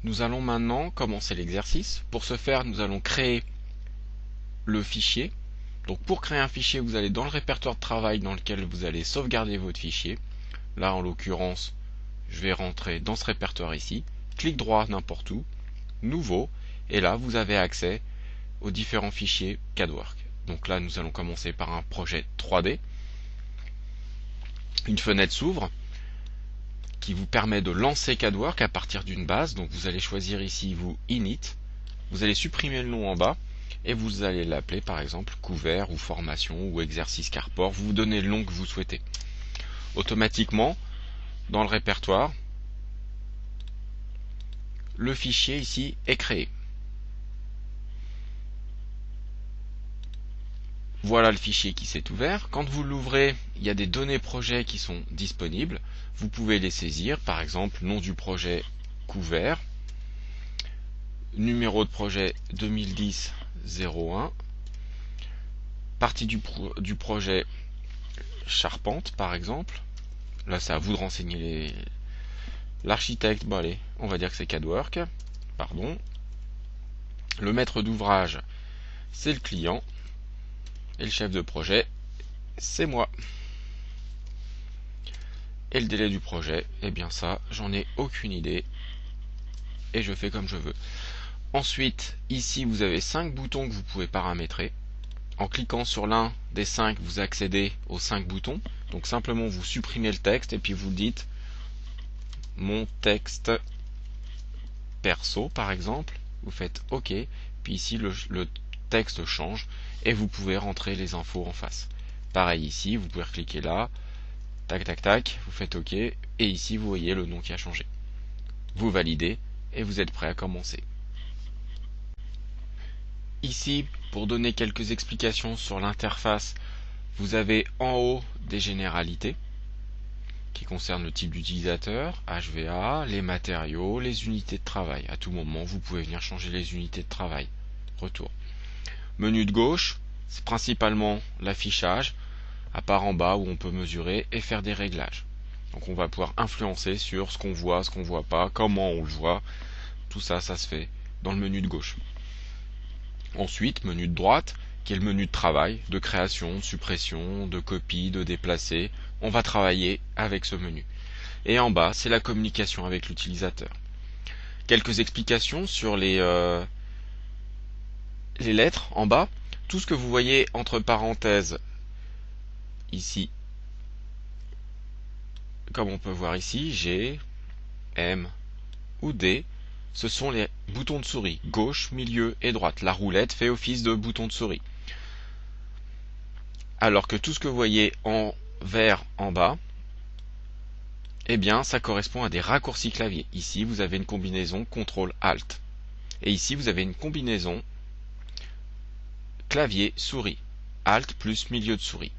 Nous allons maintenant commencer l'exercice. Pour ce faire, nous allons créer le fichier. Donc pour créer un fichier, vous allez dans le répertoire de travail dans lequel vous allez sauvegarder votre fichier. Là, en l'occurrence, je vais rentrer dans ce répertoire ici. Clic droit n'importe où, nouveau, et là, vous avez accès aux différents fichiers CADWork. Donc là, nous allons commencer par un projet 3D. Une fenêtre s'ouvre qui vous permet de lancer CADWork à partir d'une base. Donc vous allez choisir ici, vous, Init. Vous allez supprimer le nom en bas et vous allez l'appeler par exemple couvert ou formation ou exercice carport. Vous donnez le nom que vous souhaitez. Automatiquement, dans le répertoire, le fichier ici est créé. Voilà le fichier qui s'est ouvert. Quand vous l'ouvrez, il y a des données projets qui sont disponibles. Vous pouvez les saisir, par exemple, nom du projet couvert, numéro de projet 2010-01, partie du projet charpente, par exemple. Là, c'est à vous de renseigner l'architecte. Bon, allez, on va dire que c'est CADWork. Pardon. Le maître d'ouvrage, c'est le client. Et le chef de projet, c'est moi. Et le délai du projet, eh bien ça, j'en ai aucune idée. Et je fais comme je veux. Ensuite, ici, vous avez 5 boutons que vous pouvez paramétrer. En cliquant sur l'un des 5, vous accédez aux 5 boutons. Donc simplement, vous supprimez le texte et puis vous dites mon texte perso, par exemple. Vous faites OK. Puis ici, le texte change et vous pouvez rentrer les infos en face. Pareil ici, vous pouvez cliquer là, tac tac tac, vous faites OK et ici vous voyez le nom qui a changé. Vous validez et vous êtes prêt à commencer. Ici, pour donner quelques explications sur l'interface, vous avez en haut des généralités qui concernent le type d'utilisateur, HVA, les matériaux, les unités de travail. À tout moment, vous pouvez venir changer les unités de travail. Retour. Menu de gauche, c'est principalement l'affichage, à part en bas où on peut mesurer et faire des réglages. Donc on va pouvoir influencer sur ce qu'on voit pas, comment on le voit. Tout ça, ça se fait dans le menu de gauche. Ensuite, menu de droite, qui est le menu de travail, de création, de suppression, de copie, de déplacer. On va travailler avec ce menu. Et en bas, c'est la communication avec l'utilisateur. Quelques explications sur les lettres en bas. Tout ce que vous voyez entre parenthèses ici, comme on peut voir ici, G, M ou D, ce sont les boutons de souris, gauche, milieu et droite. La roulette fait office de bouton de souris. Alors que tout ce que vous voyez en vert en bas, eh bien ça correspond à des raccourcis clavier. Ici vous avez une combinaison CTRL-ALT. Et ici vous avez une combinaison clavier souris. ALT plus milieu de souris.